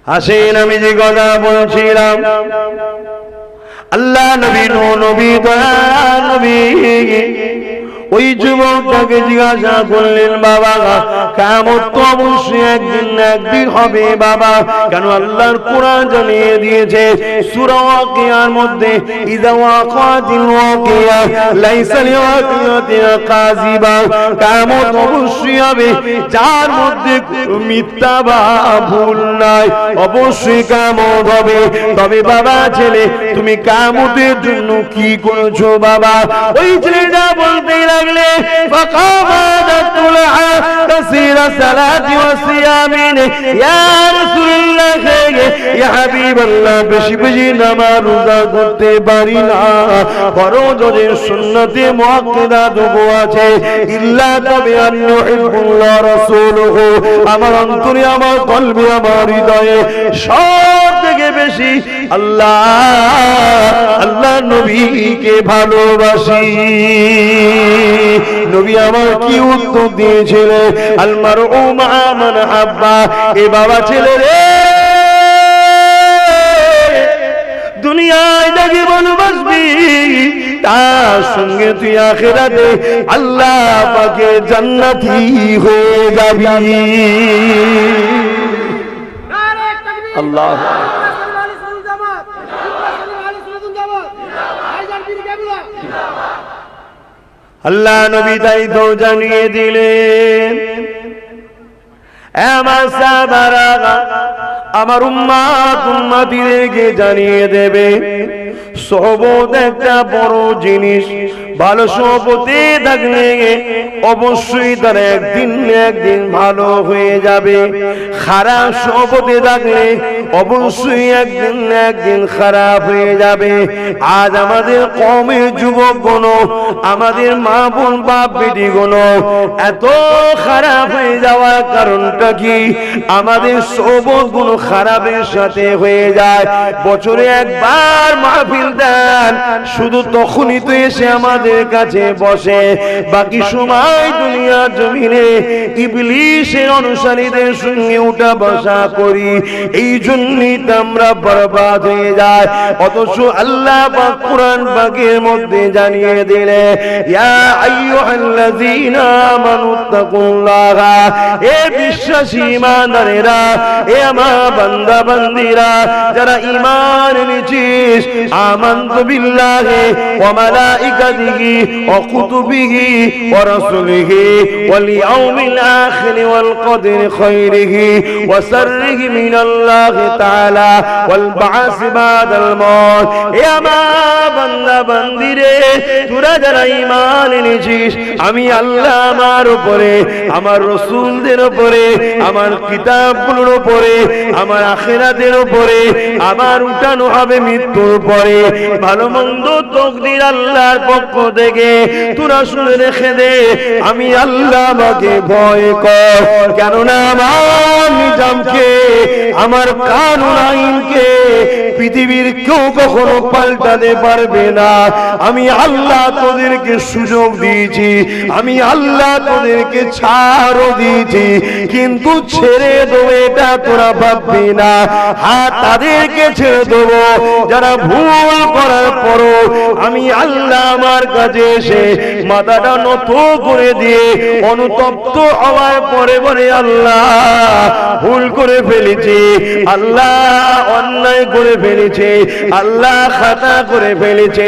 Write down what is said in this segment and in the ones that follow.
আসেন আমি যে কথা বলছিলাম, আল্লাহ নবী নবী দয়াল নবী ওই যুবকটাকে জিজ্ঞাসা করলেন, বাবা কিয়ামত তো অবশ্যই একদিন হবে বাবা, কেন আল্লাহর কোরআন জানিয়ে দিয়েছে সূরা ওয়াকিয়ার মধ্যে, ইযা ওয়াকাতিল ওয়াকিয়া লাইসা লিওয়াকিয়াতিহা কাযিবা, কিয়ামত অবশ্যই হবে যার মধ্যে মিথ্যা বা ভুল নাই, অবশ্যই কিয়ামত হবে। তবে বাবা ছেলে তুমি কিয়ামতের জন্য কি করেছো বাবা? ওই ছেলেটা বলতে লাগলে, ফাকামাদাতুল কাসীর সালাতি ওয়া সিয়ামিন, ইয়া রাসূলুল্লাহ ইয়া হাবিবাল্লাহ, বেশি বেশি নামাজ রোজা করতে পারি না, ফরজের সুন্নতে মুআক্কাদা দুবো আছে, ইল্লা তবে আন্নু ইহুল্লাহ রাসূলুহু, আমার অন্তরে আমার কলবে আমার হৃদয়ে সব থেকে বেশি আল্লাহ নবীকে ভালোবাসি। নবী আমার কি উত্তর দিয়েছিলেন? আল মারউ মা মান হাব্বা। এ বাবা ছেলে রে, দুনিয়ায় যাকে ভালোবাসবি তার সঙ্গে তুই আখিরাতে আল্লাহ পাকের জান্নাতি হয়ে যাবি। আল্লাহ আল্লাহ নবী তাই তো জানিয়ে দিলেন, আমার সাহাবারা আমার উম্মতিদেরকে জানিয়ে দেবে, সোহবত একটা বড় জিনিস। ভালো সোহবতে থাকলে অবশ্যই তারা একদিন ভালো হয়ে যাবে, খারাপ সোহবতে থাকলে অবশ্যই একদিন খারাপ হয়ে যাবে। আজ আমাদের কওমের যুবকগণ, আমাদের মা বোন বাপ বেটিগণ এত খারাপ হয়ে যাওয়ার কারণটা কি? আমাদের সোহবতগুলো খারাপের সাথে হয়ে যায়। বছরে একবার মাহফিল দেন, শুধু তখনই তো এসে আমাদের কাছে বসে, বাকি সময় দুনিয়ার জমিনে ইবলিসের অনুসারীদের সঙ্গে উঠা বসা করি। এই জন্যই তো আমরা বরবাদ হয়ে যায়। অথচ আল্লাহ পাক কুরআন পাকের মধ্যে জানিয়ে দিলে, ইয়া আইয়ুহাল্লাযীনা আমানুত্তাকুল্লাহা, এ বিশ্বাসী ঈমানদারেরা, এ আমার বান্দা বান্দীরা যারা ঈমান এনেছিস, আমানতু বিল্লাহি ওয়া মালাইকাতিহি ওয়া কুতুবিহি ওয়া রাসূলিহি ওয়াল ইয়াউমিল আখির ওয়াল কদরি খায়রিহি ওয়া শাররিহি মিনাল্লাহি তাআলা ওয়াল বা'স বাদাল মাউত। এ আমার বান্দা বান্দীরে, তোরা যারা ঈমান এনেছিস, আমি আল্লাহ আমার উপরে, আমার রাসূলদের উপরে, আমার কিতাবগুলোর উপরে, আমার আখিরাতের উপরে, আমার উঠানো হবে মৃত্যুর পরে, ভালো মন্দ তাকদীর আল্লাহর পক্ষ থেকে তোরা শুনে রেখে দে। আমি আল্লাহ আমাকে ভয় কর, কেননা আমার নিজামকে, আমার কানুন আইনকে পৃথিবীর কেউ কখনো পাল্টাতে পারবে না। আমি আল্লাহ তোদেরকে সুযোগ দিয়েছি, আমি আল্লাহ তোদেরকে ছাড়ও দিয়েছি, কিন্তু ছেড়ে দেবো এটা তোরা ভাববি না। হ্যাঁ, তাদেরকে ছেড়ে দেবো যারা ভুল করার পরও আমি আল্লাহ আমার কাছে এসে মাথাটা নত করে দিয়ে অনুতপ্ত হওয়ার পরে বলে, আল্লাহ ভুল করে ফেলেছি, আল্লাহ অন্যায় করে ফেলেছে, আল্লাহ খাতা করে ফেলেছে,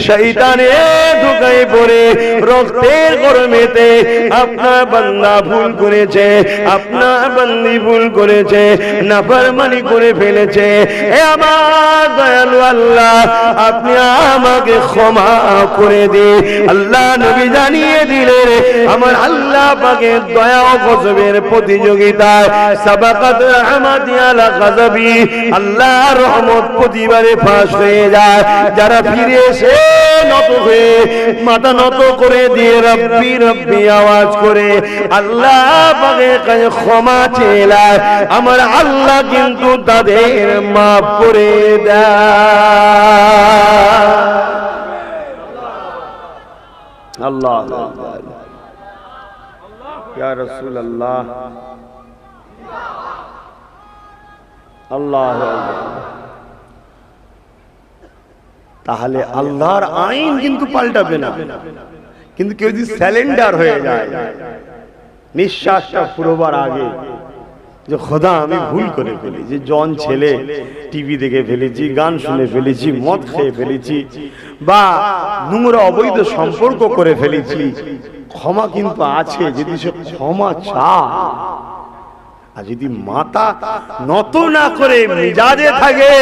শয়তানের ধোঁকায় পড়ে রক্তের গরমেতে আপনার বান্দা ভুল করেছে, আপনার বান্দি ভুল করেছে, নাফরমানি করে ফেলেছে। এ আমার দয়ালু আল্লাহ, আপনি আমাকে ক্ষমা করে দিন। আল্লাহ নবী জানিয়ে দিলেন, আমার আল্লাহ পাকের দয়া ও গজবের প্রতিযোগিতায় সাবাকাত রাহমাতি আলা গাযাবি, আল্লাহর রহমত প্রতিবারে ফাঁস হয়ে যায়। যারা ফিরে এসে নত হয়ে মাথা নত করে দিয়ে রব্বি রব্বি আওয়াজ করে আল্লাহ পাকের কাছে ক্ষমা চেয়ে, আমার আল্লাহ কিন্তু তাদের মাফ করে দেয়। আল্লাহ ইয়া রাসূলুল্লাহ, আল্লাহু আকবার। তাহলে আল্লাহর আইন কিন্তু পাল্টাবে না, কিন্তু কেউ যদি স্যালেন্ডার হয়ে যায়, নিঃশ্বাসটা ফুরোবার আগে যে খোদা আমি ভুল করে ফেলি, যে জন ছেলে টিভি দেখে ফেলেছি, গান শুনে ফেলেছি, মদ খেয়ে ফেলেছি, বা নোংরা অবৈধ সম্পর্ক করে ফেলেছি, ক্ষমা কিন্তু আছে যদি সে ক্ষমা চায়। আর যদি মাথা নত না করে মেজাজে থাকে,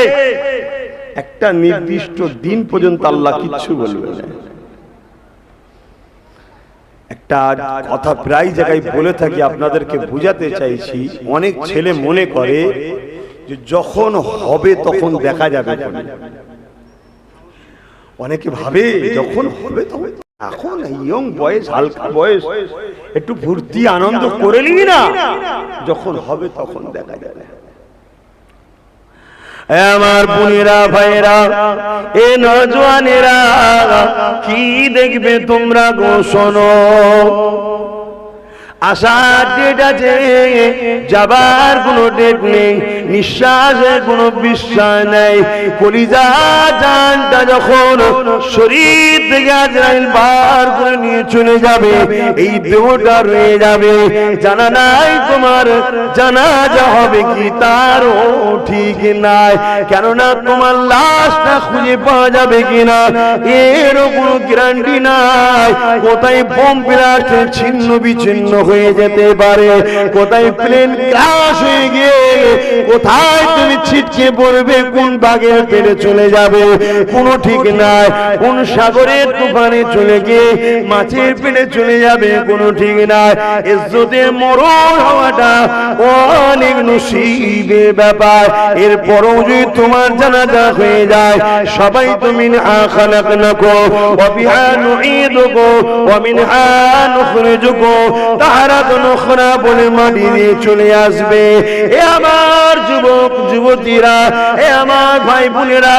একটা নির্দিষ্ট দিন পর্যন্ত আল্লাহ কিচ্ছু বলবে না। একটা কথা প্রায় জায়গায় বলে থাকি, আপনাদেরকে বুঝাতে চাইছি। অনেক ছেলে মনে করে যে যখন হবে তখন দেখা যাবে, অনেকে ভাবে যখন হবে তখন, এখন ইয়ং বয়স, হালকা বয়স, একটু ফুর্তি আনন্দ করে নিবি না, যখন হবে তখন দেখা যাবে। আমার বোনেরা ভাইরা, এ নওজওয়ানেরা, কি দেখবে তোমরা গো শোনো, আসার ডেট আছে, যাবার কোনো ডেট নেই, নিঃশ্বাসের কোনো বিশ্বাস নেই। কলিজা জানটা যখন শরীর থেকে আজরাইল বার করে নিয়ে চলে যাবে, এই দেহটা রয়ে যাবে, জানা নাই তোমার জানাজা হবে কি তারও ঠিক নাই। কেননা তোমার লাশটা খুঁজে পাওয়া যাবে কিনা এরও কোনো গ্যারান্টি নাই। কোথায় বোম ব্লাস্টে ছিন্ন বিচ্ছিন্ন হয়ে যেতে পারে, কোথায় প্লেন ক্র্যাশ হয়ে গিয়ে কোথায় তুমি ছিটকে পড়বে, কোন বাগে পেরে চলে যাবে কোনো ঠিক নাই, কোন সাগরের তুফানে চলে গিয়ে মাছের পেটে চলে যাবে কোনো ঠিক নাই। ইজ্জতে মরণ হওয়াটা অনেক নসিবের ব্যাপার। এরপরও যদি তোমার জানাজা হয়ে যায়, সবাই তো মিনহা খালাকনাকুম ওয়া বিহা নুঈদুকুম ওয়া মিনহা নুখরিজুকুম তারাতান উখরা বলে মাটি দিয়ে চলে আসবে। এ আমার যুবক যুবতীরা, এ আমার ভাই বোনেরা,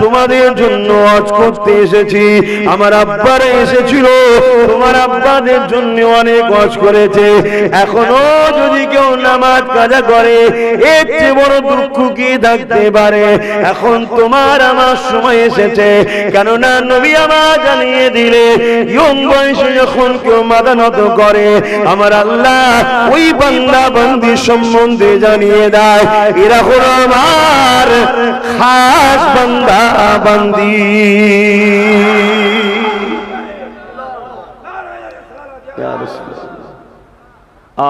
তোমাদের জন্য হজ করতে এসেছি। আমার আব্বারা এসেছিল, তোমার আব্বাদের জন্য অনেক হজ করেছে। এখনো যদি কেউ নামাজ কাজা করে, এর চেয়ে বড় দুঃখ কি থাকতে পারে? এখন তোমার আমার সময় এসেছে, কেননা নবী আমার জানিয়ে দিলে ইয়ং বয়সে যখন কেউ মাথা নত করে, আমার আল্লাহ ওই বান্দা বান্দি সম্বন্ধে জানিয়ে দেয়, এরা হলো আমার খাস বান্দা বান্দি।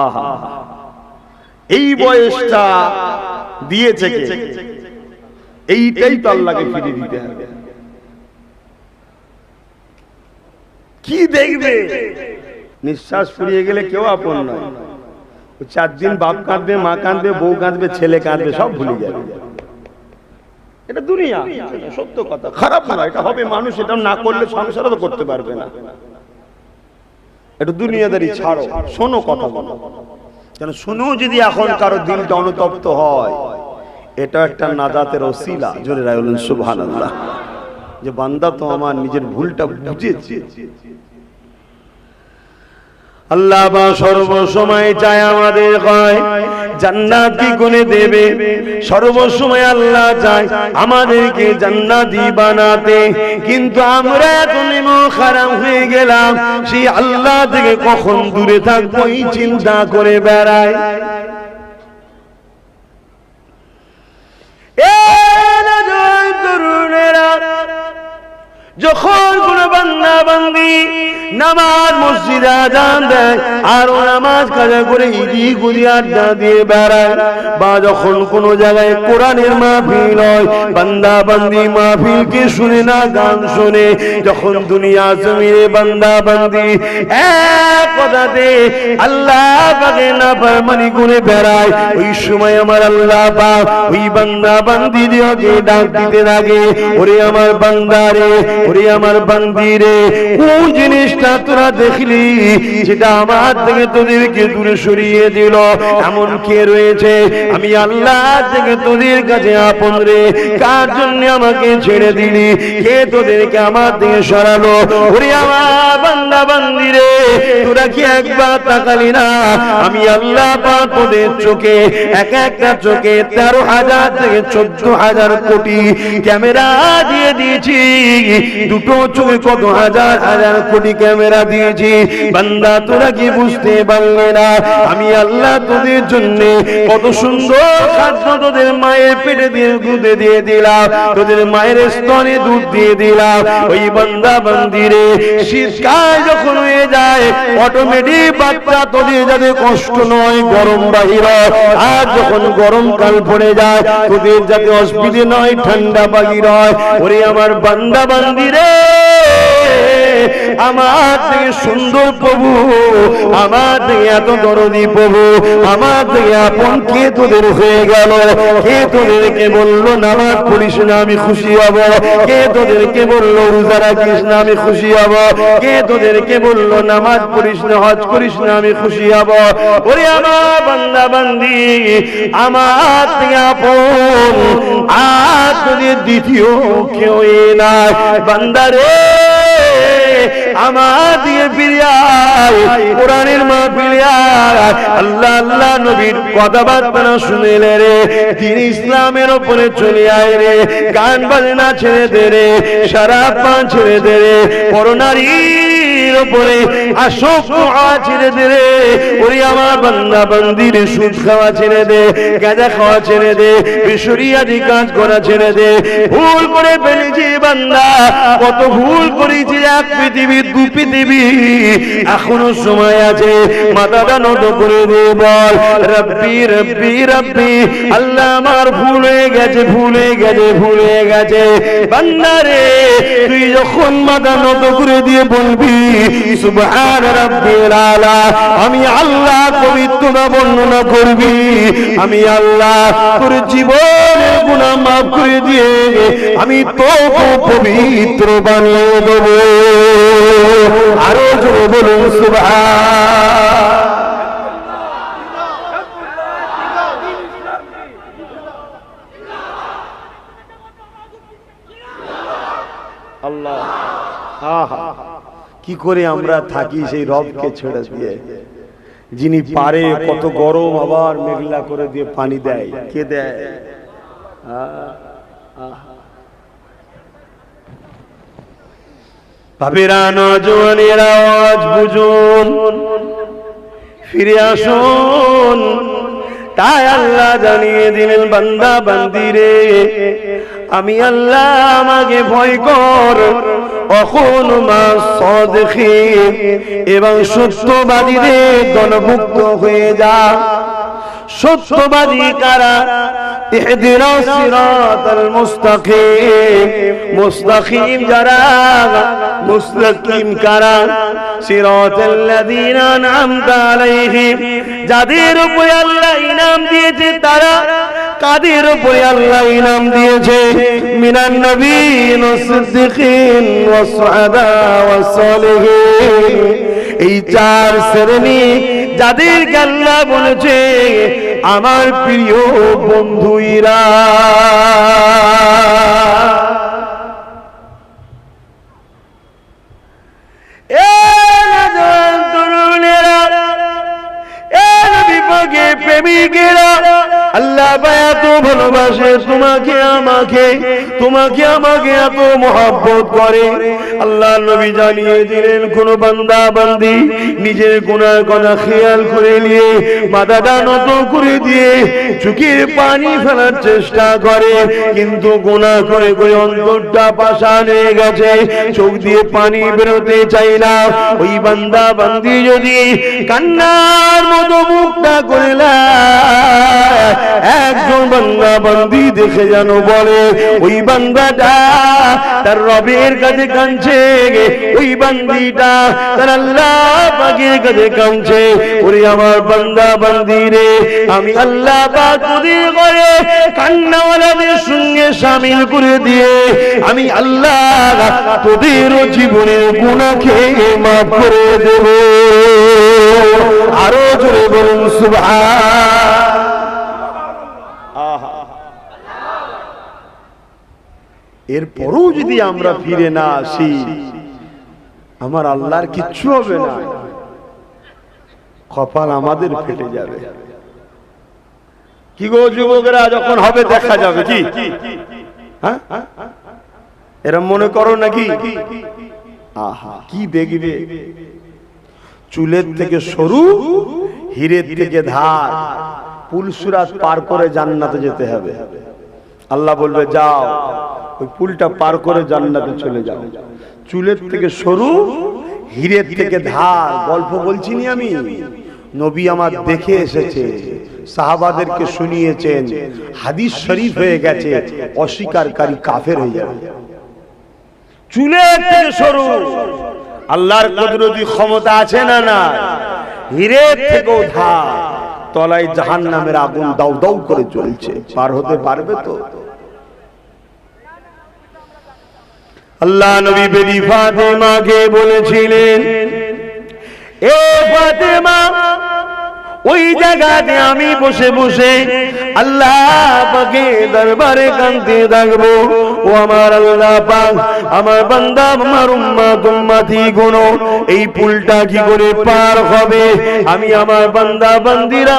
আহা, এই বয়সটা দিয়েছে কে? এইটাই তো আল্লাহকে ফিরিয়ে দিতে হবে। কি দেখবে? নিঃশ্বাস ফুরিয়ে গেলে কেউ আপন নয়। 4 দিন বাপ কাঁদবে, মা কাঁদবে, বউ কাঁদবে, ছেলে কাঁদবে, সব ভুলে যাবে। এটা দুনিয়া, সত্য কথা, খারাপ না, এটা হবে। মানুষ এটা না করলে সংসারও তো করতে পারবে না। এটা দুনিয়াদারি ছাড়ো, শোনো কথা বলো। কেন শোনো, যদি এখন কারো দিলটা অনুতপ্ত হয়, এটা একটা নাজাতের ওসিলা। জোরে বলুন সুবহানাল্লাহ। যে বান্দা তো আমার নিজের ভুলটা বুঝেছে। আল্লাহ বা সর্বসময় চায় আমাদের হয় জান্নাতি গুণে দেবে। সর্বসময় আল্লাহ চায় আমাদেরকে জান্নাতি বানাতে, কিন্তু আমরা এখন খারাপ হয়ে গেলাম, সেই আল্লাহ থেকে কখন দূরে থাকবো এই চিন্তা করে বেড়ায়। যখন কোন বান্দা বান্দি নামাজ মসজিদে আযান দেয় আর নামাজ কাজা করে ইদি গুদি আড্ডা দিয়ে বেড়ায়, বা যখন কোন জায়গায় কোরআনের মাহফিল হয়, বান্দা বান্দি মাহফিলকে শুনে না, গান শুনে, যখন দুনিয়া জমিনে বান্দা বান্দি এক কথাতে আল্লাহ পাকে নাফরমানি করে বেড়ায়, ওই সময় আমার আল্লাহ পাক ওই বান্দা বান্দি দিওকে ডাক দিতে লাগে, ওরে আমার বান্দা রে, ওরে আমার বান্দি রে, কোন জিনিসটা জিনিসটা তোরা দেখলি যেটা আমার থেকে তোদেরকে দূরে সরিয়ে দিল, এমন কে রয়েছে? আমি আল্লাহ থেকে তোদের কাছে আপন রে। কার জন্য আমাকে ছেড়ে দিলি? কে তোদেরকে আমার থেকে সরালো? ওরে আমার বান্দা বান্দি রে, তোরা কি একবার তাকালি না? আমি আল্লাহ পাক তোদের চোখে এক একটা চোখে 13,000 থেকে 14,000 কোটি ক্যামেরা দিয়ে দিয়েছি। দুটো চোখে কত হাজার হাজার কোটি ক্যামেরা দিয়েছি। বান্দা তোরা কি বুঝতে পারলে না? আমি আল্লাহ তোদের জন্য কত সুন্দর খাদ্য তোদের মায়ের পেটে দিয়ে দুধে দিয়ে দিলাম, তোদের মায়ের স্তনে দুধ দিয়ে দিলাম। ওই বান্দা বান্দিরে শীতকাল যখন হয়ে যায় অটোমেটিক বাচ্চা তোদের যাতে কষ্ট নয়, গরম বাহির, আর যখন গরমকাল পড়ে যায় তোদের যাতে অসুবিধে নয়, ঠান্ডা বাহির হয়। ওরে আমার বান্দা বান্দিরে, আমার থেকে সুন্দর প্রভু, আমার থেকে এত দরদি প্রভু, আমার থেকে আপন কে তোদের হয়ে গেল? কে তোদেরকে বললো নামাজ পড়িস না আমি খুশি হব? কে তোদেরকে বললো রোজা রাখিস না আমি খুশি হব? কে তোদেরকে বললো নামাজ পড়িস না হজ করিস না আমি খুশি হব? ওরে আমার বান্দা বান্দি, আমার থেকে আপন আর তোদের দ্বিতীয় কেউ নাই। বান্দারে আমার দিয়ে ফিরিয়ায়, কোরআনের মা ফিরিয়ায়, আল্লাহ আল্লাহ নবীর কথাবার্তা শুনে রে, দিন ইসলামের ওপরে চলে আয় রে, গান বাজনা ছেড়ে দে রে, শরাব পান ছেড়ে দে রে, পরনারীর ওপরে আসক্ত হওয়া ছেড়ে দে রে। ওরে আমার বান্দা বান্দির সুদ খাওয়া ছেড়ে দে, গাঁজা খাওয়া ছেড়ে দে, বেশরিয়াদি কাজ করা ছেড়ে দে। ভুল করে ফেলেছি বান্দা, কত ভুল করেছি, এক পৃথিবী দু পৃথিবী, এখনো সময় আছে, মাথাটা নত করে দে, বল রব্বি রব্বি রব্বি। আল্লাহ আমার ভুল হয়ে গেছে, ভুল হয়ে গেছে, ভুল হয়ে গেছে। বান্দারে তুই যখন মাথা নত করে দিয়ে বলবি সুবহান রাব্বিল আলা, আমি আল্লাহ পবিত্রতা বর্ণনা করবি, আমি আল্লাহ তোর জীবনের গুনাহ মাফ করে দিয়ে আমি তোকে পবিত্র বানিয়ে দেব। আরো জোরে বলুন সুবহান। আল্লাহ কি করে আমরা থাকি সেই রবকে ছেড়ে দিয়ে, যিনি পারে কত গরম আবার মেঘলা করে দিয়ে পানি দেয়, কে দেয়? ভাবেরা নজওয়ানের আওয়াজ বুঝুন, ফিরে আসুন। তাই আল্লাহ জানিয়ে দিলেন বান্দা বান্দিরে, আমি আল্লাহ আমাকে ভয় কর, অকুন মা সাদিকিন, এবং সত্যবাদীদের দলভুক্ত হয়ে যা। সত্যবাদী কারা? ইহদিনাস সিরাতাল মুস্তাকিম, মুস্তাকিম যারা, মুস্তাকিম কারা? সিরাতাল্লাযীনা আন'আমতা আলাইহিম, যাদের উপরে আল্লাহ ইনাম দিয়েছে তারা। কাদের উপরে আল্লাহ ইনাম দিয়েছে? মিনান নবিয়্যিন ওয়াস সিদ্দিকিন ওয়াস শুহাদা ওয়াস সালিহিন। এই চার শ্রেণী যাদেরকে আল্লাহ বলেছে আমার প্রিয় বন্ধুরা। প্রেমিকেরা, আল্লাহ এত ভালোবাসে তোমাকে আমাকে, তোমাকে আমাকে এত মহব্বত করে। আল্লাহ নবী জানিয়ে দিলেন, কোন বান্দা বান্দি নিজের গুনাহ কথা খেয়াল করে নিয়ে মাথাটা নত করে দিয়ে চোখের পানি ফেলার চেষ্টা করে, কিন্তু গুনাহ করে করে অন্তরটা পাষাণ হয়ে গেছে, চোখ দিয়ে পানি বেরোতে চাই না। ওই বান্দা বান্দি যদি কান্নার মতো মুখটা করে একজন বান্দা বান্দি দেখে যেন বলে ওই বান্দাটা তার রবের কাছে কাঁদছে, ওই বান্দিটা তার আল্লাহ পাকের কাছে কাঁদছে। ওরে আমার বান্দা বান্দি রে, আমি আল্লাহ পাক ওদের করে কান্নাওয়ালাদের সঙ্গে সঙ্গে শামিল করে দিয়ে আমি আল্লাহ তোদের জীবনের গুনাহকে মাফ করে দেব। আরো জোরে বলুন সুবহান। এরপরও যদি আমরা ফিরে না আসি আমার আল্লাহর কিচ্ছু হবে না, কপাল আমাদের ফেটে যাবে। কি গো যুবকরা, যখন হবে দেখা যাবে কি? হ্যাঁ, এরম মনে করো নাকি? আহা কি দেখবে, চুলের থেকে সরু, হীরের থেকে ধার, পুলসুরাত পার করে জান্নাতে যেতে হবে। আল্লাহ বলবে যাও ওই পুলটা পার করে জান্নাতে চলে যাও। চুলের থেকে সরু, হীরের থেকে ধার। গল্প বলছিনি আমি, নবী আমার দেখে এসেছে, সাহাবাদেরকে শুনিয়েছেন, হাদিস শরীফ হয়ে গেছে। অস্বীকারী কাফের হয়ে যাবে। চুলের থেকে সরু, আল্লাহর কুদরতি ক্ষমতা আছে না না? হীরের থেকেও ধার, তলায় জাহান্নামের আগুন দাউ দাউ করে জ্বলছে, পার হতে পারবে তো? আল্লাহ নবী বেবি ফাতেমাকে বলেছিলেন, এ ফাতেমা, ওই জায়গাতে আমি বসে বসে আল্লাহ পাকের দরবারে কাঁদতে থাকবো। ও আমার আল্লাহ পাক, আমার বান্দা আমার উম্মতি গুলো এই পুলটা কি করে পার হবে? আমি আমার বান্দা বান্দিরা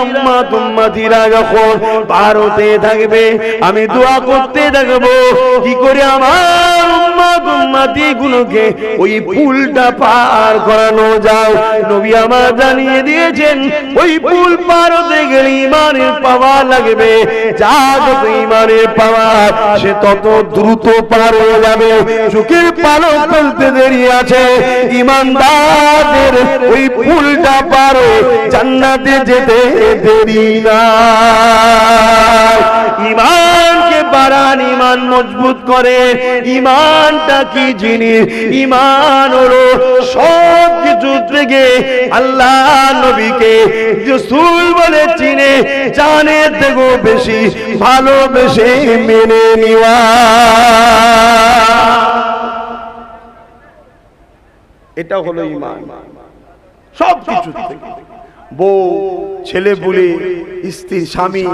উম্মতিরা যখন পার হতে থাকবে আমি দোয়া করতে থাকবো কি করে আমার উম্মতি গুলোকে ওই পুলটা পার করানো যায়। নবী আমার জানিয়ে দিয়েছেন ওই পুল পার হতে গেলে ঈমানের পাওয়া লাগবে। যা যত ঈমানের পাওয়া সে তত দ্রুত পার হয়ে যাবে। চোখের পালক ফেলতে দেরি আছে, ঈমানদারদের ওই পুলটা পার জান্নাতে যেতে দেরি না। ঈমানকে বাড়ান, ঈমান মজবুত করে। ঈমানটা কি জিনিস? ঈমান হলো সব কিছু থেকে আল্লাহ নবীকে রাসূল বলে চিনে, জানের থেকেও বেশি ভালোবেসে মেনে নেওয়া। এটা হলো ঈমান। সব কিছু থেকে, বউ, ছেলে বলে, স্ত্রী, স্বামী,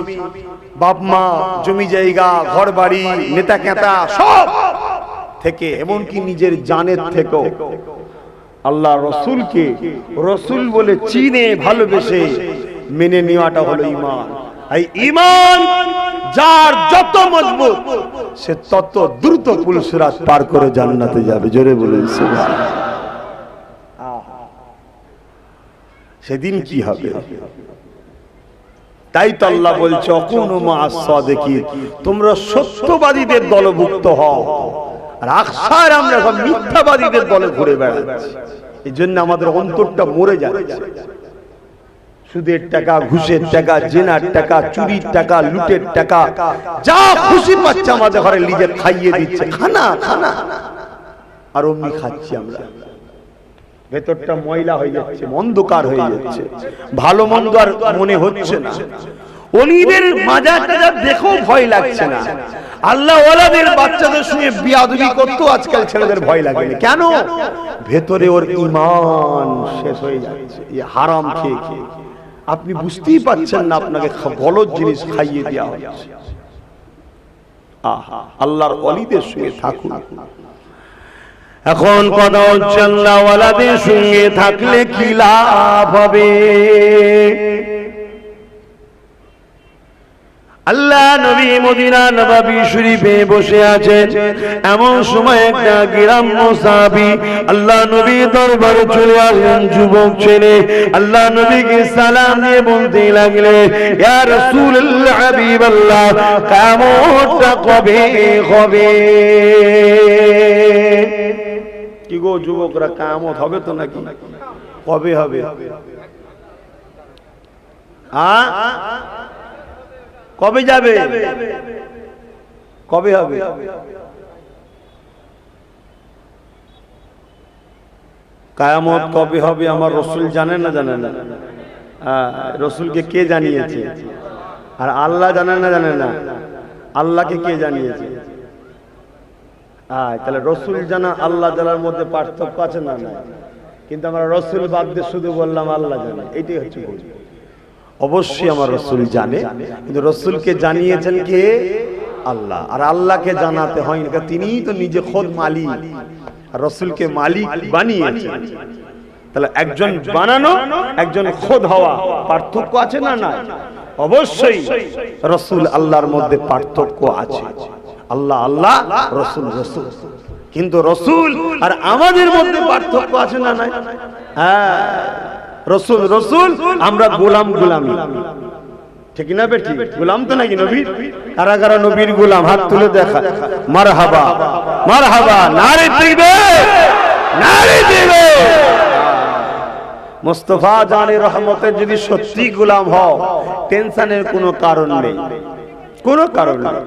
বাপ মা, জমি জায়গা, ঘর বাড়ি, নেতা কেতা, সব থেকে, এমনকি নিজের জানের থেকেও আল্লাহ রসুলকে রসুল বলে চিনে ভালোবেসে মেনে নেওয়াটা হলো ঈমান। এই ঈমান যার যত মজবুত সে তত দ্রুত পুলসিরাত পার করে জান্নাতে যাবে। জোরে বলুন সুবহানাল্লাহ। সেদিন কি হবে? তাই তো আল্লাহ বলছে অকুনু মা'আস সাদিকিন, তোমরা সত্যবাদীদের দলভুক্ত হও। আর আকসার আমরা সব মিথ্যাবাদীদের দলে ঘুরে বেড়াচ্ছি। এই জন্য আমাদের অন্তরটা মরে যাচ্ছে। সুদের টাকা, ঘুষের টাকা, জেনার টাকা, চুরির টাকা, লুটের টাকা, যা খুশি পাচ্ছে আমাদের ঘরে নিজে খাইয়ে দিচ্ছে। খানা খানা আর অমনি খাচ্ছি আমরা। ভেতরটা ময়লা হয়ে যাচ্ছে, অন্ধকার হয়ে যাচ্ছে, ভালো মন্দ আর মনে হচ্ছে না। ওলিদের মাজারটা দেখেও ভয় লাগছে না। আল্লাহ ওয়ালাদের বাচ্চাদের সঙ্গে বিয়াদবি করতেও আজকাল ছেলেদের ভয় লাগে না। কেন? ভেতরে ওর ঈমান শেষ হয়ে যাচ্ছে এই হারাম খেয়ে খেয়ে। আপনি বুঝতেই পাচ্ছেন না, আপনাকে গলদ জিনিস খাইয়ে দেওয়া হচ্ছে। আহা, আল্লাহর ওলিদের সঙ্গে থাকুন। এখন কথা হচ্ছে আল্লাহ ওয়ালাদের সঙ্গে থাকলে কি লাভ হবে? আল্লাহ নবী মদিনা নববী শরীফে বসে আছেন। এমন সময় একটা গ্রাম্য সাহাবী আল্লাহ নবী দরবারে চলে আসলেন। যুবক ছেলে আল্লাহ নবীকে সালাম দিয়ে বলতে লাগলেন, ইয়া রাসূলুল্লাহ, হাবিবাল্লাহ, কিয়ামতটা কবে হবে? কি গো যুবকরা, কিয়ামত হবে তো নাকি? কবে হবে? কবে যাবে? কবে হবে? কিয়ামত কবে হবে আমার রাসূল জানেন না? জানেন না? রাসূলকে কে জানিয়েছে? আর আল্লাহ জানেন না? জানেন না? আল্লাহকে কে জানিয়েছে? তাহলে রসুল জানা আল্লাহ জানার মধ্যে পার্থক্য আছে না? না। কিন্তু আমরা রসুল বাদ দিয়ে শুধু বললাম আল্লাহ জানে, এটাই হচ্ছে ভুল। অবশ্যই আমার রসুল জানে, কিন্তু রসুলকে জানিয়েছেন কে? আল্লাহ। আর আল্লাহকে জানাতে হয় না, তিনিই তো নিজে খোদ মালিক, আর রসুলকে মালিক বানিয়েছেন। তাহলে একজন বানানো, একজন খোদ হওয়া, পার্থক্য আছে না? না। অবশ্যই রসুল আল্লাহর মধ্যে পার্থক্য আছে। আল্লাহ আল্লাহ, রসুল রসুল। কিন্তু রসুল আর আমাদের মধ্যে পার্থক্য আছে না? নাই। হ্যাঁ, রসুল রসুল, আমরা গোলাম গোলামি, ঠিক না বেটি? গোলাম তো নাকি নবীর? কারা কারা নবীর গোলাম? হাত তুলে দেখা। মারহাবা মারহাবা, নারে তাকবীর, নারে তাকবীর। মুস্তাফা জানে রহমতের যদি সত্যি গোলাম হও, টেনশনের কোনো কারণ নেই, কোনো কারণ নেই।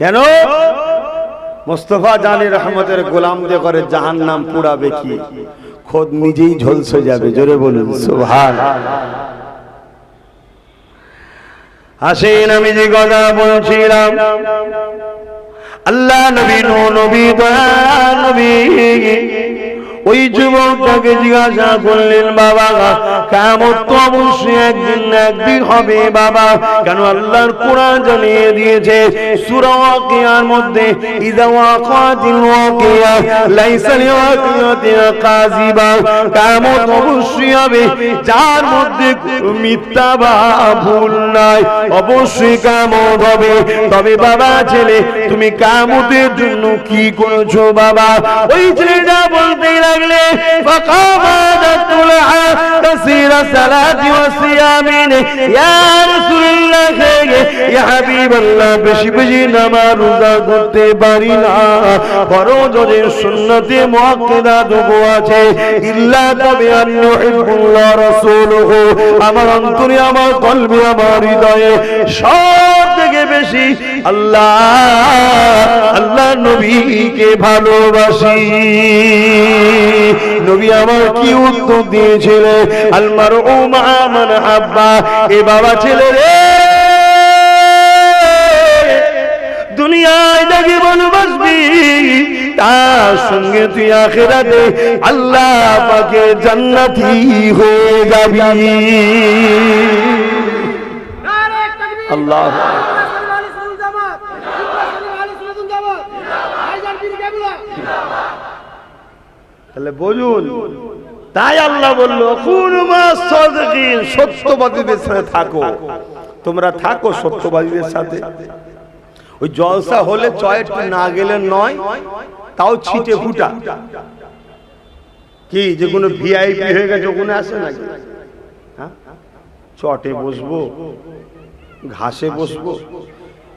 কেন? মুস্তাফা জানে রহমতের গোলাম দিয়ে করে জাহান্নাম পুড়াবে কি? খোদ নিজেই ঝলসে যাবে। জোরে বলুন সুবহানাল্লাহ। আসেন, আমি যে কথা বলছিলাম, আল্লাহ নবী, নবী দয়া নবী ওই যুবকটাকে জিজ্ঞাসা করলেন, বাবা কিয়ামত তো অবশ্যই একদিন না একদিন হবে বাবা, কেন? আল্লাহর কোরআন জানিয়ে দিয়েছে সূরা ওয়াকিয়ার মধ্যে, ইযা ওয়াকাতিল ওয়াকিয়া লাইসা লিওয়াকিয়াতিহা কাযিবা, কিয়ামত অবশ্যই হবে যার মধ্যে মিথ্যা বা ভুল নাই, অবশ্যই কিয়ামত হবে। তবে বাবা ছেলে, তুমি কিয়ামতের জন্য কি করেছো বাবা? ওই ছেলেটা বলতে লাগলে, বেশি বেশি নামাজ রোজা করতে পারি না, ফরজের সুন্নতে মুআক্কাদা দুটো আছে, ইল্লা তবে আল্লাহ রাসূলুহু, আমার অন্তরে, আমার কলবে, আমার হৃদয়ে সব থেকে বেশি আল্লাহ আল্লাহ নবীকে ভালোবাসি। নবী আমার কি উত্তর দিয়েছিলেন? আল মারউ মা মান হাব্বা। এ বাবা ছেলে রে, দুনিয়ায় যা জীবন বাঁচবি, তার সঙ্গে তুই আখিরাতে আল্লাহ পাকের জান্নাতি হয়ে যাবি। আল্লাহ। তাহলে বলুন, তাই আল্লাহ বলল, কুনু মাস সাদিকিন, সত্যবাদীদের সাথে থাকো। তোমরা থাকো সত্যবাদীদের সাথে। ওই জলসা হলে চয়েট না গেলে নয়, তাও ছিটে ফুটা কি যে কোনো ভিআইপি হয়ে গেছে ওখানে আসে নাকি? হ্যাঁ, চটে বসবো, ঘাসে বসবো,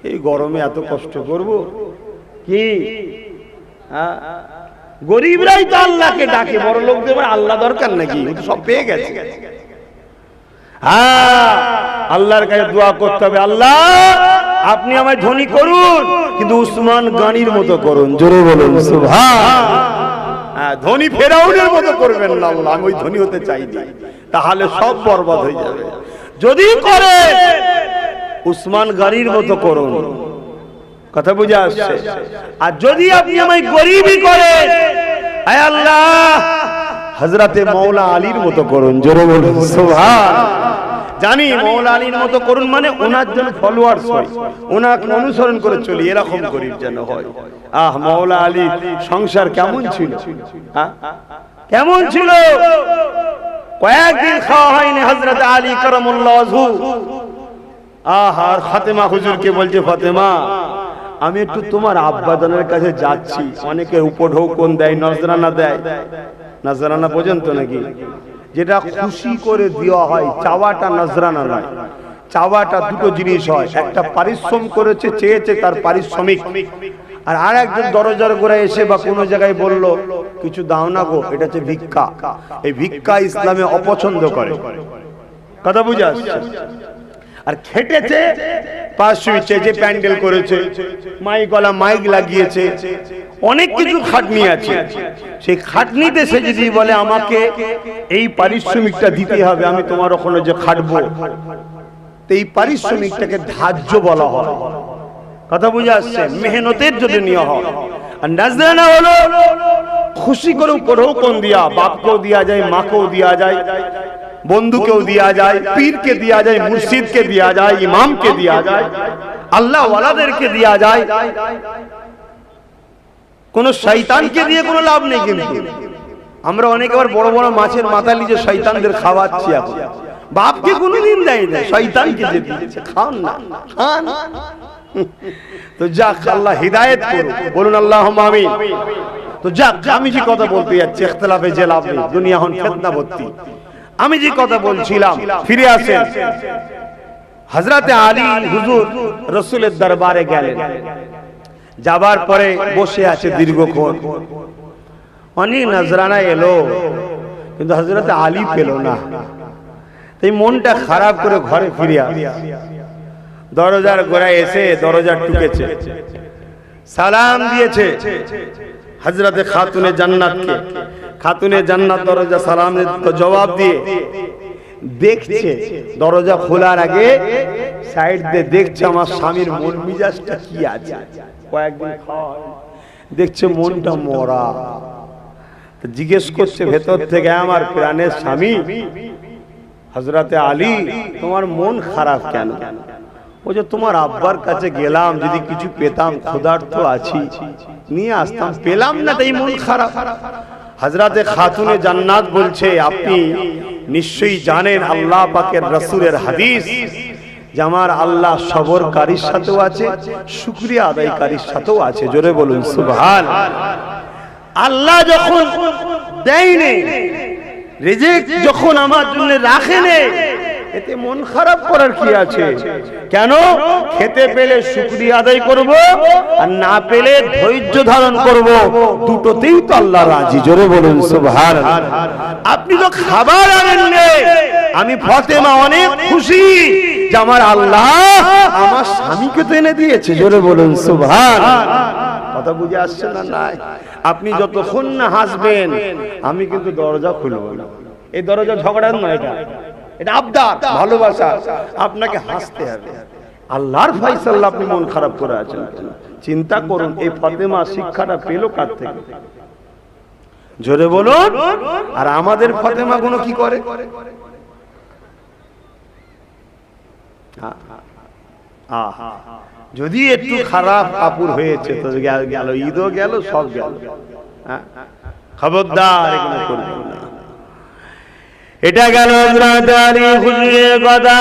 এই গরমে এত কষ্ট করব কি? হ্যাঁ, গরিবরাই তো আল্লাহকে ডাকে, বড় লোকদের আল্লাহ দরকার নাকি? সব পেয়ে গেছে। হ্যাঁ, আল্লাহর কাছে দোয়া করতে হবে, আল্লাহ আপনি আমায় ধনী করুন, কিন্তু উসমান গনির মতো করুন। জোরে বলুন সুবহানাল্লাহ। হ্যাঁ, ধনী ফেরাউনের মতো করবেন না আল্লাহ, আমি ওই ধনী হতে চাই না, তাহলে সব বরবাদ হয়ে যাবে। যদি করে উসমান গনির মতো করুন, কথা বুঝে আসছে? আর যদি আপনি আমায় গরিবই করেন, আয় আল্লাহ হযরতে মাওলা আলীর মতো করুন। জোরে বলুন সুবহানাল্লাহ। জানি মাওলা আলীর মতো করুন মানে ওনার জন্য ফলোয়ার্স হয়, ওনাকে অনুসরণ করে চলি, এরকম গরিব যেন হয়। আহ, মাওলা আলী সংসার কেমন ছিল? কেমন ছিল? কয়েকদিন খাওয়া হয়নি হযরত আলী কারামাল্লাহু ওয়াজহু। আর ফাতেমা হুজুরকে বলছে, ফাতেমা আমি একটু তোমার আব্বাজানের কাছে যাচ্ছি। অনেকে উপঢৌকন দেয়, নজরানা দেয়, নজরানা পর্যন্ত নাকি, যেটা খুশি করে দেওয়া হয়, চাওয়াটা নজরানা নয়। চাওয়াটা দুটো জিনিস হয়, একটা পারিশ্রম করেছে, চেয়েছে তার পারিশ্রমিক, আর আরেকজন দরজার গোড়ায় এসে বা কোনো জায়গায় বলল কিছু দাও না গো, এটা হচ্ছে ভিক্ষা। এই ভিক্ষা ইসলামে অপছন্দ করে, কথা বুঝে আসছে? আর খেটেছে, পাশ শুয়েছে, যে প্যান্ডেল করেছে, মাইক গলা মাইক লাগিয়েছে, অনেক কিছু খাটনি আছে, সেই খাটনিতে সে যদি বলে আমাকে এই পারিশ্রমিকটা দিতে হবে, আমি তোমার ওখানে যে খাটবো, এই পারিশ্রমিকটাকে ধার্য বলা হয়। কথা বুঝে আসছে? মেহনতের যদি নিয়ে হয়। আর নাজরানা হলো খুশি করে উপঢৌকন দিয়া, বাপকেও দেওয়া যায়, মাকেও দেওয়া যায়, বন্ধুকেও দেওয়া যায়, পীরকে দেওয়া যায়, মুর্শিদকে দেওয়া যায়, ইমামকে দেওয়া যায়, আল্লাহ ওয়ালাদেরকে দেওয়া যায়। কোন শয়তানকে দিয়ে কোনো লাভ নেই। কিন্তু আমরা অনেকে আবার বড় বড় মাছের মাথা নিয়ে শয়তানদের খাওয়াচ্ছি। এখন বাপকে কোনোদিন দেয় না, শয়তানকে যে দিচ্ছে, খান না, খান। তো যাক, আল্লাহ হিদায়েত করুন, বলুন আল্লাহুম্মা আমিন। তো যাক, আমি যে কথা বলতে যাচ্ছি, ইখতিলাফে যে লাভ নেই, দুনিয়া এখন ফিতনা ভর্তি। আমি যে কথা বলছিলাম, ফিরে আসেন। হযরতে আলী হুজুর রাসূলের দরবারে গেলেন। যাবার পরে বসে আছে দীর্ঘক্ষণ। অনেক নজরানা এলো, কিন্তু হযরতে আলী পেল না। তাই মনটা খারাপ করে ঘরে ফিরে আসে। দরজার গোড়ায় এসে দরজা টুকেছে, সালাম দিয়েছে হযরতে খাতুনে জান্নাতকে। খাতুনে জান্নাত দরজা সালামের জবাব দিয়ে দেখছে, দরজা খোলার আগে সাইড দিয়ে দেখছে আমার স্বামীর মন মিজাজটা কি আছে। কয়েকদিন দেখছে মনটা মরা। জিজ্ঞেস করছে ভেতর থেকে, আমার প্রাণের স্বামী হযরতে আলী, তোমার মন খারাপ কেন? বলছে, তোমার আব্বার কাছে গেলাম, যদি কিছু পেতাম, ক্ষুধার্ত আছি, নিয়ে আসতাম, পেলাম না, তাই মন খারাপ। হযরতে খাতুনে জান্নাত বলছে, আপনি নিশ্চয়ই জানেন আল্লাহ পাকের রাসূলের হাদিস যে আমার আল্লাহ সবরকারীর সাথেও আছে, শুকরিয়া আদায়কারীর সাথেও আছে। জোরে বলুন সুবহানাল্লাহ। আল্লাহ যখন দেয়নি, রিজিক যখন আমার জন্য রাখেনি, এতে মন খারাপ করার কি আছে? কেন? খেতে পেলে শুকরিয়া আদায় করব, আর না পেলে ধৈর্য ধারণ করব। দুটোতেই তো আল্লাহ রাজি। জোরে বলুন সুবহানাল্লাহ। আপনি তো খাবার আনেননি, আমি ফাতেমা অনেক খুশি যে আমার আল্লাহ আমার স্বামীকে তো এনে দিয়েছে। জোরে বলুন সুবহানাল্লাহ। কথা বুঝে আসছে না? নাই। আপনি যতক্ষণ না হাসবেন, আমি কিন্তু দরজা খুলব না। এই দরজা ঝগড়ার নয়, এটা আবদার, ভালোবাসা। আপনাকে হাসতে হবে। আল্লাহর ফয়সালা, আপনি মন খারাপ করে আছেন। চিন্তা করুন, এই ফাতেমা শিক্ষাটা পেল কার থেকে? জোরে বলুন। আর আমাদের ফাতেমা গুলো কি করে? যদি একটু খারাপ কাপড় হয়েছে তো গেল, ঈদও গেল, সব গেল। খবরদার এগুলো করবেন না। এটা গেল হযরতে আলী হুজুরের কথা।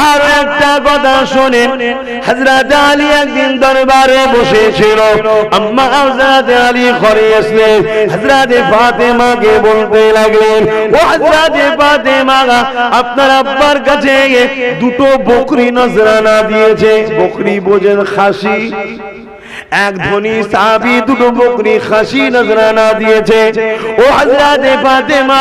আর একটা কথা শুনেন, হযরতে আলী একদিন দরবারে বসেছিল। আম্মা হযরতে আলী ঘরে আসলেন, হযরতে ফাতেমাকে বলতে লাগলেন, ও হযরতে ফাতেমা, আপনার আব্বার কাছে দুটো বকরি নজরানা দিয়েছে। বকরি বোঝেন খাসি। এক ধনী সাহাবী দুটো বকরি খাসি নজরানা দিয়েছে। ও হযরতে ফাতেমা,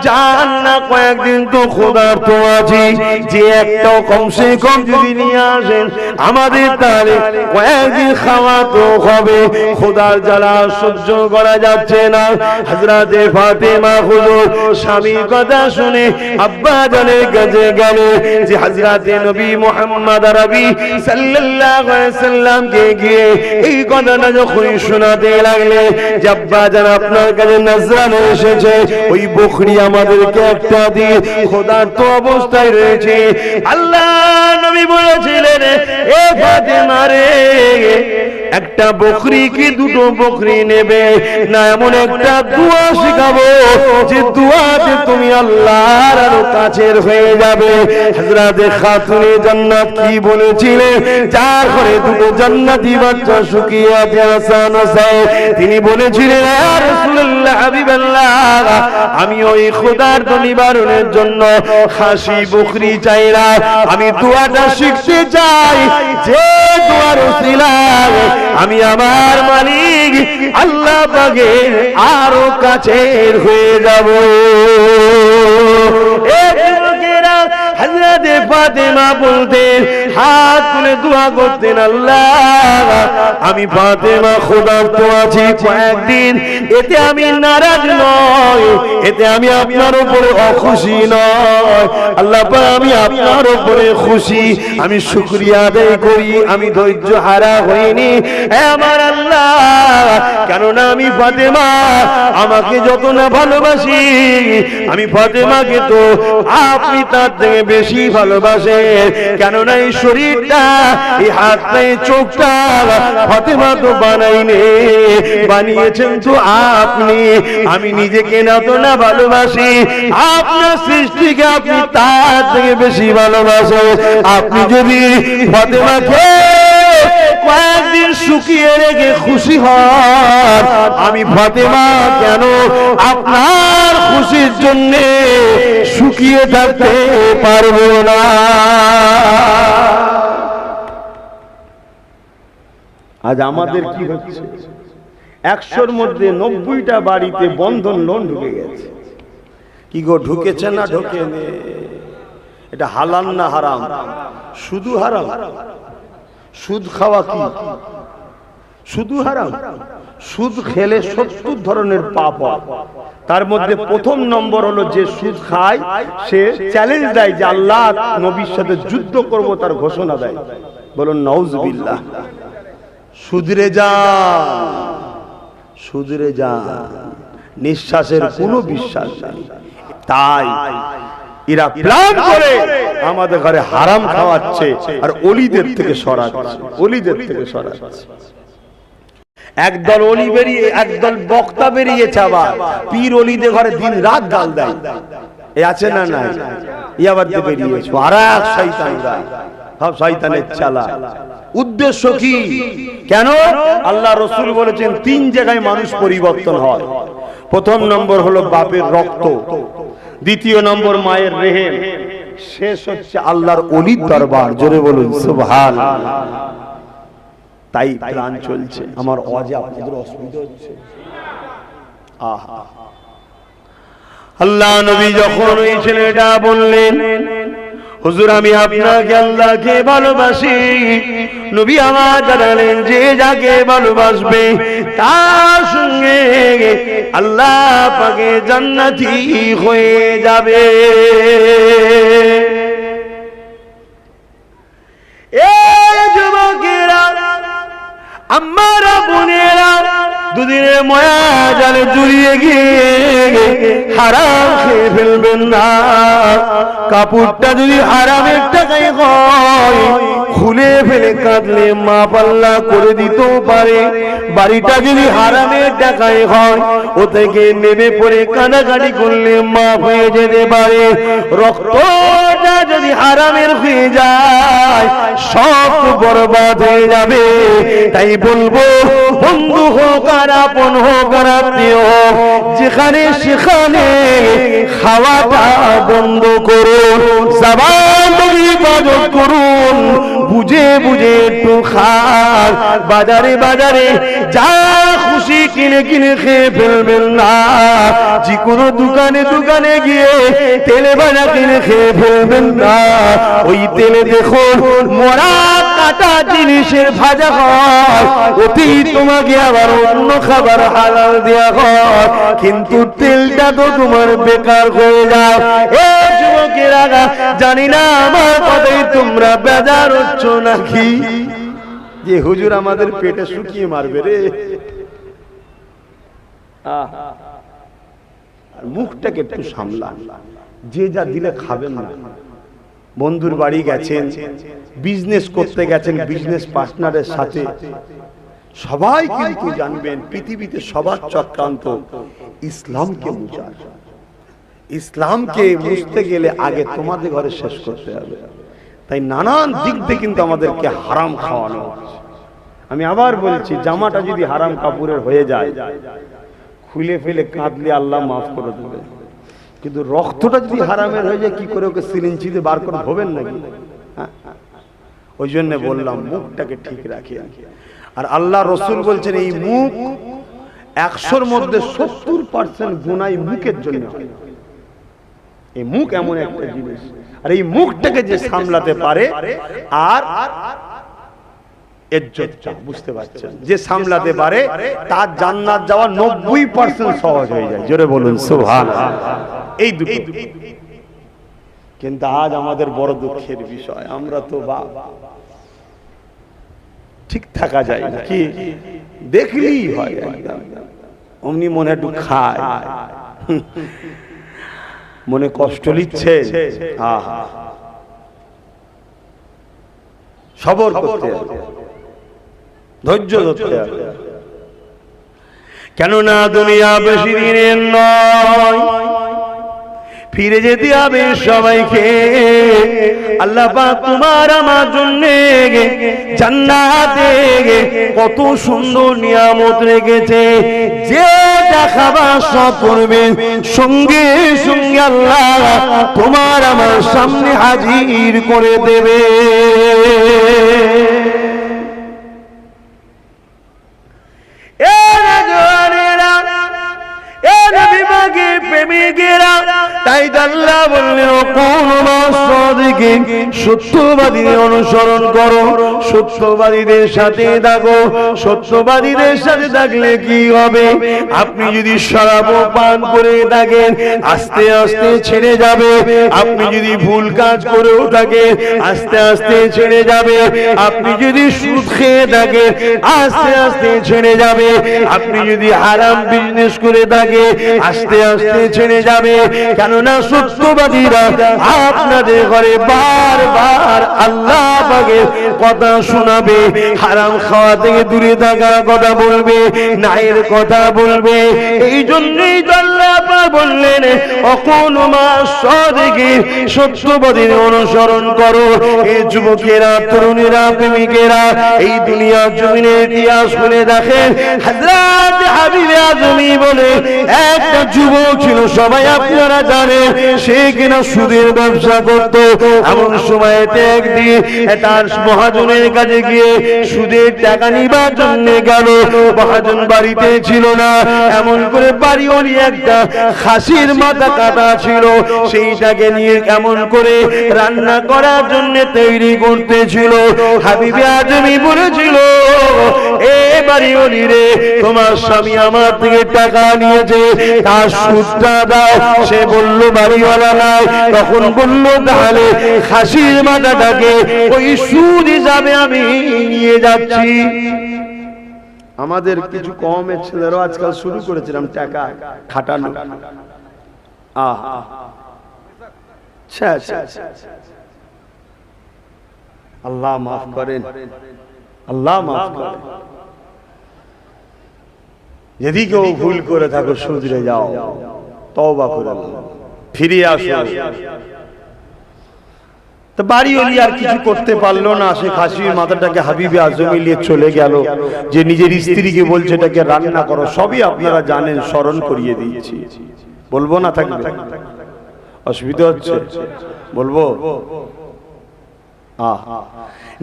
জান না, কয়েকদিন তো ক্ষুধার্ত আছি, যে একটা কমসে কম যদি নিয়ে আসেন আমাদের, তাহলে কয়েকদিন খাওয়া তো হবে। ক্ষুধার জ্বালা সহ্য করা যাচ্ছে না। হযরতে ফাতেমা হুজুর স্বামীর কথা শুনে আব্বা জানের কাছে গেল, যে হযরতে নবী মুহাম্মদ আরবি সাল্লাল্লাহু আলাইহি সাল্লামকে গিয়ে এই কথাটা যখন শোনাতে লাগলে, যে আব্বা জান আপনার কাছে নজরানা এসেছে, ওই বকরি আমাদেরকে একটা দিয়ে, ক্ষুধার্ত অবস্থায় রয়েছে। আল্লাহ নবী বলেছিলেন, এ ফাতেমা রে, একটা বকরি কি দুটো বকরি নেবে না, এমন একটা দোয়া শিখাবো যে দোয়াতে তুমি আল্লাহর আরো কাছের হয়ে যাবে। হযরতে খাতুনে জান্নাত কি বলেছিলেন? যার ঘরে দুটো জান্নাতি বাচ্চা শুকিয়ে আছে, হাসান হোসেন, তিনি বলেছিলেন, ইয়া রাসূলুল্লাহ, হাবিবাল্লাহ, আমি ওই ক্ষুধার্ত নিবারণের জন্য খাসি বকরি চাই না, আমি দোয়াটা শিখতে চাই, যে দোয়ার উসিলায় আমি আমার মালিক আল্লাহ পাকের আরো কাছের হয়ে যাব। হযরতে ফাতেমা বলতেন, হাত তুলে দোয়া করতেন, আল্লাহ আমি ফাতেমা ক্ষুধার্ত আছি কয়েকদিন, এতে আমি নারাজ নয়, এতে আমি আপনার উপরে অখুশি নয়, আল্লাহ পাক আমি আপনার উপরে খুশি, আমি শুকরিয়া আদায় করি, আমি ধৈর্য হারা হইনি আমার আল্লাহ। কেননা আমি ফাতেমা, আমাকে যত না ভালোবাসি, আমি ফাতেমাকে তো আপনি তার থেকে বেশি ভালোবাসেন। কেননা এই শরীরটা, এই হাতটা, এই চোখটা ফাতেমা তো বানাইনি, বানিয়েছেন তো আপনি। আমি নিজেকে না তো না ভালোবাসি, আপনার সৃষ্টিকে আপনি তার থেকে বেশি ভালোবাসেন। আপনি যদি ফাতেমাকে কয়েকদিন শুকিয়ে রেখে খুশি হন, আমি ফাতেমা কেন আপনার খুশির জন্য শুকিয়ে থাকতে পারবো না? আজ আমাদের কি হচ্ছে, 100-র মধ্যে 90টা বাড়িতে বন্ধন লোন ঢুকে গেছে। কি গো, ঢুকেছে না ঢোকে? এটা হালাল না হারাম? শুধু হারাম। সুদ খাওয়া কি শুধু হারাম? সুদ খেলে 70 ধরনের পাপ হয়। তার মধ্যে প্রথম নম্বর হলো, যে সুদ খায় সে চ্যালেঞ্জ দেয় যে আল্লাহ নবীর সাথে যুদ্ধ করব, তার ঘোষণা দেয়। বলুন নাউজুবিল্লাহ। সুদরে যা, সুদরে যা, নিঃশ্বাসের কোনো বিশ্বাস নেই। তাই এরা প্ল্যান করে আমাদের ঘরে হারাম খাওয়াচ্ছে আর অলিদের থেকে সরাচ্ছে, অলিদের থেকে সরাচ্ছে। একদল অলি বেরিয়ে, একদল বক্তা বেরিয়েছে, আবার পীর অলিদের ঘরে দিন রাত গাল দেয়। এ আছে না নাই? ইয়াবার দিয়ে বেরিয়েছে আর এক শয়তানরা, সব শয়তানের চালা। উদ্দেশ্য কি? কেন? আল্লাহ রসুল বলেছেন 3 জায়গায় মানুষ পরিবর্তন হয়। প্রথম নম্বর হলো বাপের রক্ত, দ্বিতীয় নম্বর মায়ের রেহেম, শেষ হচ্ছে আল্লাহর ওলির দরবার। জোরে বলুন সুবহানাল্লাহ। তাই প্ল্যান চলছে। আমার ওয়াজে আপনাদের অসুবিধা হচ্ছে? আহা, আল্লাহ নবী যখন ওই ছেলেটা বললেন, হুজুর আমি আপনাকে আল্লাহকে ভালোবাসি, নবী আমার জানালেন যে যাকে ভালোবাসবে তার সঙ্গে আল্লাহ পাকে জান্নাতি হয়ে যাবে। এই যুবকেরা, আমারা বোনেরা, দুদিনের ময়া জালে জড়িয়ে গিয়ে হারাম খেয়ে ফেলবেন না। কাপড়টা যদি হারামের টাকায় হয়, খুলে ফেলে কাঁদলে মা পাল্লা করে দিতেও পারে। বাড়িটা যদি হারামের টাকায় হয়, ও থেকে নেমে পড়ে কানাকাটি করলে মাফ হয়ে যেতে পারে। রক্তটা যদি হারামের হয়ে যায়, সব বরবাদ হয়ে যাবে। তাই বলবো, বন্ধু হোক আর আপন হোক আর আত্মীয় হোক, যেখানে সেখানে খাওয়াটা বন্ধ করুন, জবান হিফাজত করুন, বুঝে বুঝে একটু খান। বাজারে বাজারে যা খুশি কিনে কিনে খেয়ে ফেলবেন না। যে কোনো দোকানে দোকানে গিয়ে তেলে ভাজা কিনে খেয়ে ফেলবেন না। ওই তেলে দেখুন মরা কাটা জিনিসের ভাজা হয়, ওতেই তোমাকে আবার অন্য খাবার হালাল দেওয়া হয়, কিন্তু তেলটা তো তোমার বেকার হয়ে যায়। এ যুবকেরা, জানি না আমার কথাই তোমরা বেজার হচ্ছ নাকি, যে হুজুর আমাদের পেটে শুকিয়ে মারবে রে। আর মুখটাকে একটু সামলান। যে যা দিলে খাবেন না। বন্ধুর বাড়ি গেছেন, বিজনেস করতে গেছেন, বিজনেস পার্টনারের সাথে, সবাই কিন্তু জানবেন পৃথিবীতে সবার চক্রান্ত ইসলামকে মুছার। ইসলামকে মুছতে গেলে আগে তোমাদের ঘরে শেষ করতে হবে। তাই নানান দিক দিয়ে কিন্তু আমাদেরকে হারাম খাওয়ানো হচ্ছে। আমি আবার বলছি, জামাটা যদি হারাম কাপড়ের হয়ে যায়, খুলে ফেলে কাঁদলে আল্লাহ মাফ করে দেবে। কিন্তু রক্তটা যদি হারামের হয়ে যায়, কি করে ওকে সিরিঞ্চিতে বার করে ধোবেন নাকি? ওই জন্য বললাম মুখটাকে ঠিক রাখি। আর আল্লাহ রসুল বলছেন, এই মুখ 100-র মধ্যে 70% গুনাহ মুখের জন্য হয়। এই মুখ এমন একটা জিনিস, আর এই মুখটাকে যে সামলাতে পারে আর ইজ্জতটা বুঝতে পারছেন, যে সামলাতে পারে তার জান্নাত যাওয়া 90% সহজ হয়ে যায়। জোরে বলুন সুবহানাল্লাহ। এই দুটো। কিন্তু আজ আমাদের বড় দুঃখের বিষয়, আমরা তো ঠিক থাকা যায় না, কি দেখলেই হয় অমনি মনে একটু খায়, মনে কষ্ট নিচ্ছে, সবর করতে হবে, ধৈর্য ধরতে হবে। কেননা দুনিয়া বেশি দিনের নয়, ফিরে যেতে হবে সবাইকে। আল্লাহ পাক তোমার আমার জন্য জান্নাতে কত সুন্দর নিয়ামত রেখেছে, যে খাবার সব করবে সঙ্গে সঙ্গে আল্লাহ তোমার আমার সামনে হাজির করে দেবে। তাই আল্লাহ বললেন সত্যবাদীদের অনুসরণ করো, সত্যবাদীদের সাথে থাকো। সত্যবাদীদের সাথে থাকলে কি হবে? আপনি যদি শরাব পান করে থাকেন আস্তে আস্তে ছেড়ে যাবে। আপনি যদি ভুল কাজ করেও থাকেন আস্তে আস্তে ছেড়ে যাবে। আপনি যদি সুদ খেয়ে থাকেন আস্তে আস্তে ছেড়ে যাবে। আপনি যদি হারাম বিজনেস করে থাকেন আস্তে আস্তে ছেড়ে যাবে। কেননা সত্যবাদীরা আপনাদের ঘরে বারবার আল্লাহ পাকের কথা শোনাবে, হারাম খাওয়া থেকে দূরে থাকার কথা বলবে, নায়ের কথা বলবে। এই জন্যই আল্লাহ পাক বললেন অকুল মা সাদিকিন, সত্যবাদীর অনুসরণ করো। এই যুবকেরা, তরুণীরা, প্রেমিকেরা এই দুনিয়ার জমিনের ইতিহাস শুনে দেখেন। হযরত হাবিবে আজমি বলে একটা যুবক ছিল, সবাই আপনারা জানেন, সে কিনা সুদের ব্যবসা করত। এমন সময়তে একদিন তার মহাজনের কাছে গিয়ে সুদের টাকা নিবার জন্য গেল। মহাজন বাড়িতে ছিল না, এমন করে বাড়িওয়ালি একটা খাসির মাথা কাটা ছিল, সেইটাকে নিয়ে কেমন করে রান্না করার জন্য তৈরি করতেছিল। হাবিবে আজমি বলেছিল, এ বাড়িওয়ালি রে, তোমার স্বামী আমার থেকে টাকা নিয়েছে, তার সুদটা দাও। সে বলল বাড়িওয়ালা নাই। তখন বলল তাহলে খাসির মাথাটাকে ওই সুদ হিসাবে আমি নিয়ে যাচ্ছি। আমাদের কিছু কমের ছেলেরাও আজকাল শুরু করেছিলাম টাকা খাটানো। আল্লাহ মাফ করেন, আল্লাহ মাফ করেন। যদি কেউ ভুল করে থাকো শুধরে যাও, তওবা করে ফিরে আসো। তো বাড়িওয়ালি আর কিছু করতে পারলো না, সে খাসির মাথাটাকে হাবিবে আজমি নিয়ে চলে গেল। যে নিজের স্ত্রীকে বলছে এটাকে রান্না করো, সবই আপনারা জানেন, স্মরণ করিয়ে দিয়েছি। বলবো না? থাকবে অসুবিধা হচ্ছে? বলবো।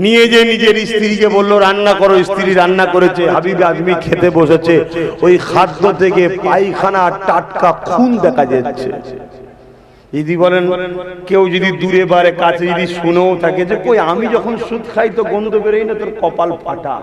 নিয়ে যে নিজের স্ত্রীকে বললো রান্না করো, স্ত্রী রান্না করেছে, হাবিবে আজমি খেতে বসেছে। ওই খাদ্য থেকে পায়খানা টাটকা খুন দেখা যাচ্ছে। যদি বলেন কেউ যদি দূরে বারে কাছে যদি শুনেও থাকে যে কই আমি যখন সুদ খাই তো গন্ধ বেরোই না, তোর কপাল ফাটা।